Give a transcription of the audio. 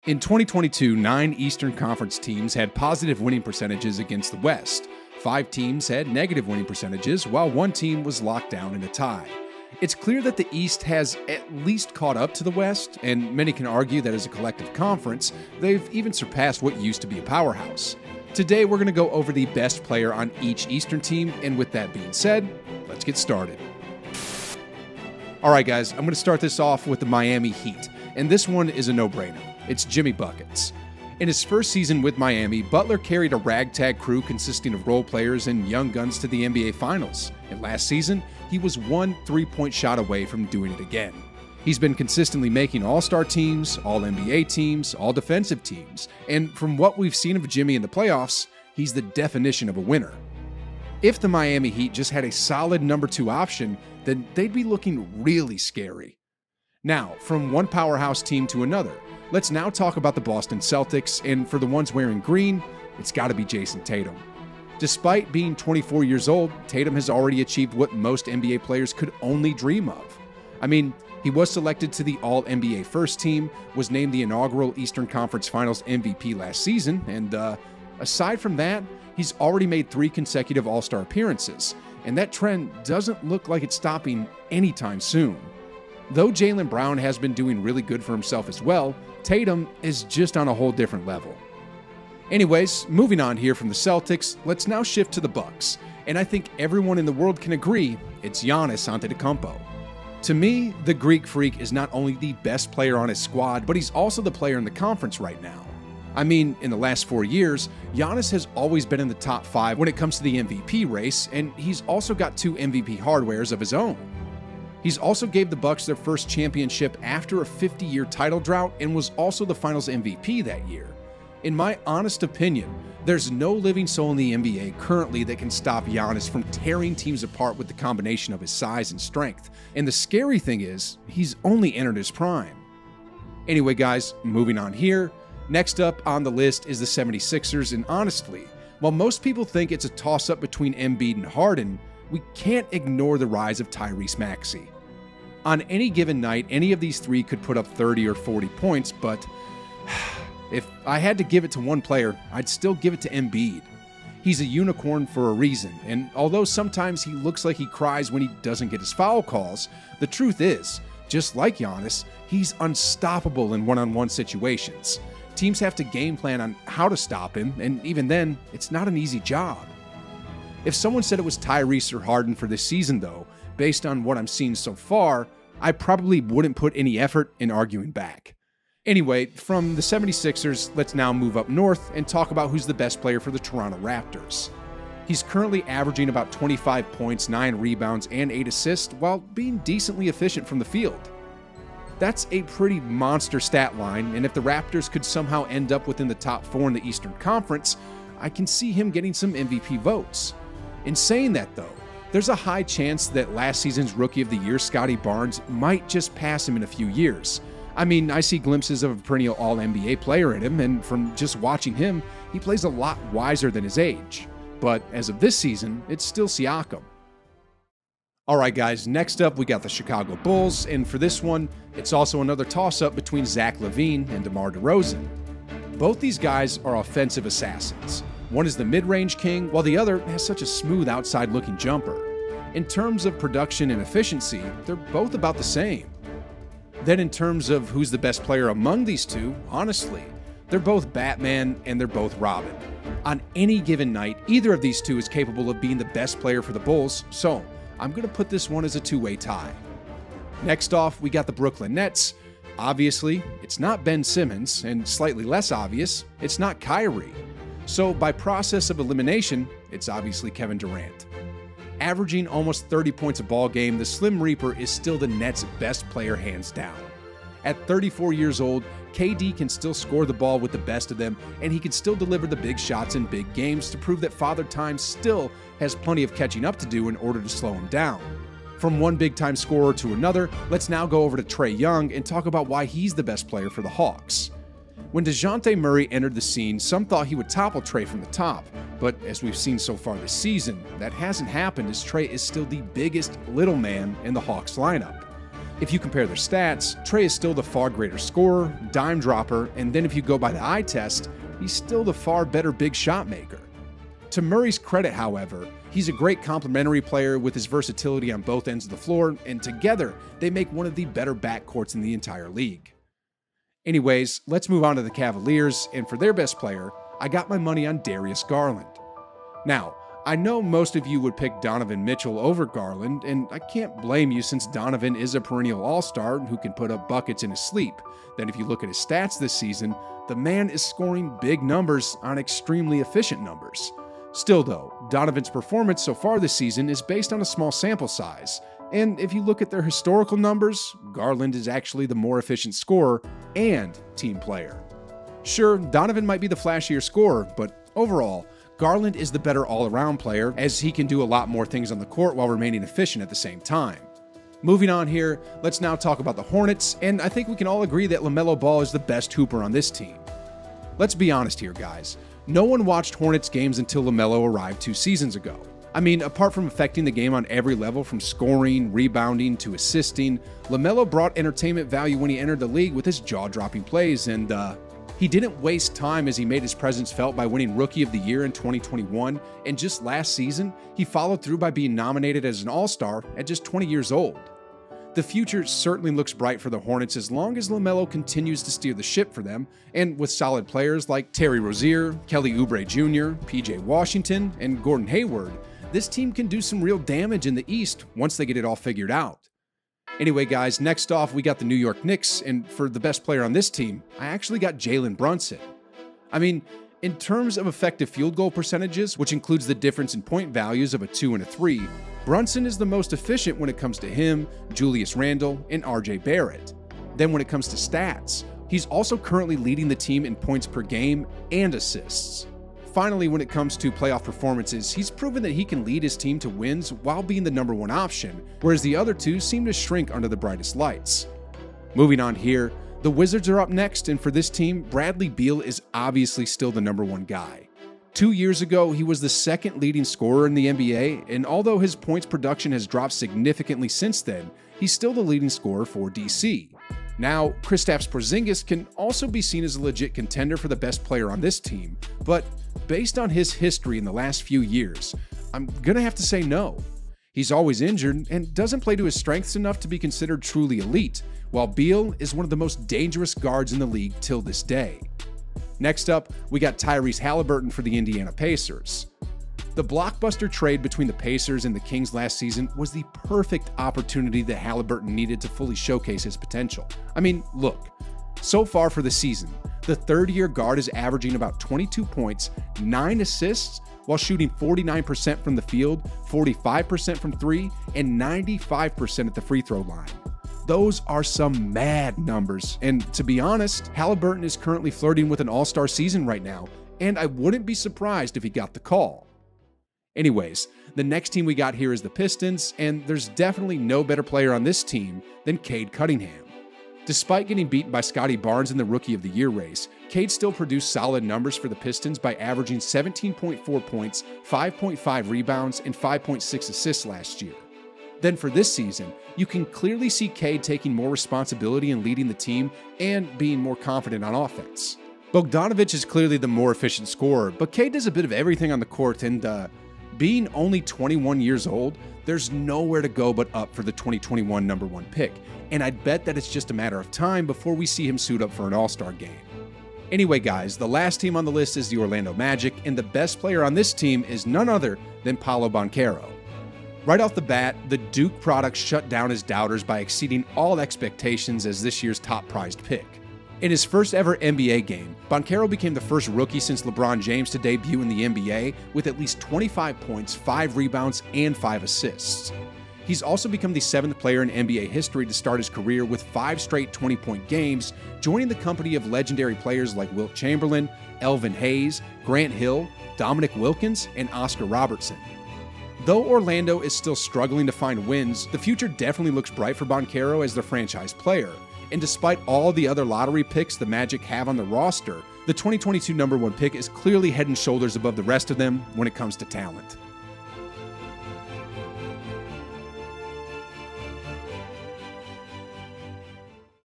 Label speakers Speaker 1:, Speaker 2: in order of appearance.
Speaker 1: In 2022, 9 Eastern Conference teams had positive winning percentages against the West. 5 teams had negative winning percentages, while 1 team was locked down in a tie. It's clear that the East has at least caught up to the West, and many can argue that as a collective conference, they've even surpassed what used to be a powerhouse. Today, we're going to go over the best player on each Eastern team, and with that being said, let's get started. All right, guys, I'm going to start this off with the Miami Heat, and this one is a no-brainer. It's Jimmy Buckets. In his first season with Miami, Butler carried a ragtag crew consisting of role players and young guns to the NBA Finals, and last season, he was one three-point shot away from doing it again. He's been consistently making all-star teams, all-NBA teams, all-defensive teams, and from what we've seen of Jimmy in the playoffs, he's the definition of a winner. If the Miami Heat just had a solid number 2 option, then they'd be looking really scary. Now, from one powerhouse team to another, let's now talk about the Boston Celtics, and for the ones wearing green, it's got to be Jason Tatum. Despite being 24 years old, Tatum has already achieved what most NBA players could only dream of. I mean, he was selected to the All-NBA First Team, was named the inaugural Eastern Conference Finals MVP last season, and aside from that, he's already made 3 consecutive All-Star appearances, and that trend doesn't look like it's stopping anytime soon. Though Jaylen Brown has been doing really good for himself as well, Tatum is just on a whole different level. Anyways, moving on here from the Celtics, let's now shift to the Bucks, and I think everyone in the world can agree it's Giannis Antetokounmpo. To me, the Greek Freak is not only the best player on his squad, but he's also the player in the conference right now. I mean, in the last 4 years, Giannis has always been in the top 5 when it comes to the MVP race, and he's also got 2 MVP hardwares of his own. He's also gave the Bucks their first championship after a 50-year title drought and was also the Finals MVP that year. In my honest opinion, there's no living soul in the NBA currently that can stop Giannis from tearing teams apart with the combination of his size and strength. And the scary thing is, he's only entered his prime. Anyway, guys, moving on here. Next up on the list is the 76ers, and honestly, while most people think it's a toss-up between Embiid and Harden, we can't ignore the rise of Tyrese Maxey. On any given night, any of these 3 could put up 30 or 40 points, but if I had to give it to one player, I'd still give it to Embiid. He's a unicorn for a reason, and although sometimes he looks like he cries when he doesn't get his foul calls, the truth is, just like Giannis, he's unstoppable in one-on-one situations. Teams have to game plan on how to stop him, and even then, it's not an easy job. If someone said it was Tyrese or Harden for this season, though, based on what I'm seeing so far, I probably wouldn't put any effort in arguing back. Anyway, from the 76ers, let's now move up north and talk about who's the best player for the Toronto Raptors. He's currently averaging about 25 points, 9 rebounds, and 8 assists while being decently efficient from the field. That's a pretty monster stat line, and if the Raptors could somehow end up within the top 4 in the Eastern Conference, I can see him getting some MVP votes. In saying that, though, there's a high chance that last season's Rookie of the Year, Scottie Barnes, might just pass him in a few years. I mean, I see glimpses of a perennial All-NBA player in him, and from just watching him, he plays a lot wiser than his age. But as of this season, it's still Siakam. Alright guys, next up we got the Chicago Bulls, and for this one, it's also another toss-up between Zach LaVine and DeMar DeRozan. Both these guys are offensive assassins. One is the mid-range king, while the other has such a smooth outside-looking jumper. In terms of production and efficiency, they're both about the same. Then in terms of who's the best player among these two, honestly, they're both Batman and they're both Robin. On any given night, either of these two is capable of being the best player for the Bulls, so I'm going to put this one as a 2-way tie. Next off, we got the Brooklyn Nets. Obviously, it's not Ben Simmons, and slightly less obvious, it's not Kyrie. So by process of elimination, it's obviously Kevin Durant. Averaging almost 30 points a ball game, the Slim Reaper is still the Nets' best player hands down. At 34 years old, KD can still score the ball with the best of them, and he can still deliver the big shots in big games to prove that Father Time still has plenty of catching up to do in order to slow him down. From one big-time scorer to another, let's now go over to Trae Young and talk about why he's the best player for the Hawks. When DeJounte Murray entered the scene, some thought he would topple Trae from the top, but as we've seen so far this season, that hasn't happened as Trae is still the biggest little man in the Hawks lineup. If you compare their stats, Trae is still the far greater scorer, dime dropper, and then if you go by the eye test, he's still the far better big shot maker. To Murray's credit, however, he's a great complementary player with his versatility on both ends of the floor, and together, they make one of the better backcourts in the entire league. Anyways, let's move on to the Cavaliers, and for their best player, I got my money on Darius Garland. Now, I know most of you would pick Donovan Mitchell over Garland, and I can't blame you since Donovan is a perennial all-star who can put up buckets in his sleep. Then if you look at his stats this season, the man is scoring big numbers on extremely efficient numbers. Still though, Donovan's performance so far this season is based on a small sample size, and if you look at their historical numbers, Garland is actually the more efficient scorer and team player. Sure, Donovan might be the flashier scorer, but overall, Garland is the better all-around player as he can do a lot more things on the court while remaining efficient at the same time. Moving on here, let's now talk about the Hornets, and I think we can all agree that LaMelo Ball is the best hooper on this team. Let's be honest here, guys. No one watched Hornets games until LaMelo arrived 2 seasons ago. I mean, apart from affecting the game on every level from scoring, rebounding, to assisting, LaMelo brought entertainment value when he entered the league with his jaw-dropping plays, and he didn't waste time as he made his presence felt by winning Rookie of the Year in 2021, and just last season, he followed through by being nominated as an All-Star at just 20 years old. The future certainly looks bright for the Hornets as long as LaMelo continues to steer the ship for them, and with solid players like Terry Rozier, Kelly Oubre Jr., PJ Washington, and Gordon Hayward, this team can do some real damage in the East once they get it all figured out. Anyway guys, next off we got the New York Knicks, and for the best player on this team, I actually got Jalen Brunson. I mean, in terms of effective field goal percentages, which includes the difference in point values of a 2 and a 3, Brunson is the most efficient when it comes to him, Julius Randle, and RJ Barrett. Then when it comes to stats, he's also currently leading the team in points per game and assists. Finally, when it comes to playoff performances, he's proven that he can lead his team to wins while being the #1 option, whereas the other two seem to shrink under the brightest lights. Moving on here, the Wizards are up next, and for this team, Bradley Beal is obviously still the #1 guy. 2 years ago, he was the second leading scorer in the NBA, and although his points production has dropped significantly since then, he's still the leading scorer for DC. Now, Kristaps Porzingis can also be seen as a legit contender for the best player on this team, but based on his history in the last few years, I'm gonna have to say no. He's always injured and doesn't play to his strengths enough to be considered truly elite, while Beal is one of the most dangerous guards in the league till this day. Next up, we got Tyrese Halliburton for the Indiana Pacers. The blockbuster trade between the Pacers and the Kings last season was the perfect opportunity that Halliburton needed to fully showcase his potential. I mean, look, so far for the season, the third-year guard is averaging about 22 points, 9 assists, while shooting 49% from the field, 45% from 3, and 95% at the free throw line. Those are some mad numbers, and to be honest, Halliburton is currently flirting with an all-star season right now, and I wouldn't be surprised if he got the call. Anyways, the next team we got here is the Pistons, and there's definitely no better player on this team than Cade Cunningham. Despite getting beaten by Scotty Barnes in the Rookie of the Year race, Cade still produced solid numbers for the Pistons by averaging 17.4 points, 5.5 rebounds, and 5.6 assists last year. Then for this season, you can clearly see Cade taking more responsibility in leading the team and being more confident on offense. Bogdanović is clearly the more efficient scorer, but Cade does a bit of everything on the court, and being only 21 years old, there's nowhere to go but up for the 2021 #1 pick, and I'd bet that it's just a matter of time before we see him suit up for an All-Star game. Anyway guys, the last team on the list is the Orlando Magic, and the best player on this team is none other than Paolo Banchero. Right off the bat, the Duke product shut down his doubters by exceeding all expectations as this year's top prized pick. In his first ever NBA game, Banchero became the first rookie since LeBron James to debut in the NBA with at least 25 points, 5 rebounds, and 5 assists. He's also become the 7th player in NBA history to start his career with 5 straight 20-point games, joining the company of legendary players like Wilt Chamberlain, Elvin Hayes, Grant Hill, Dominic Wilkins, and Oscar Robertson. Though Orlando is still struggling to find wins, the future definitely looks bright for Banchero as their franchise player. And despite all the other lottery picks the Magic have on the roster, the 2022 #1 pick is clearly head and shoulders above the rest of them when it comes to talent.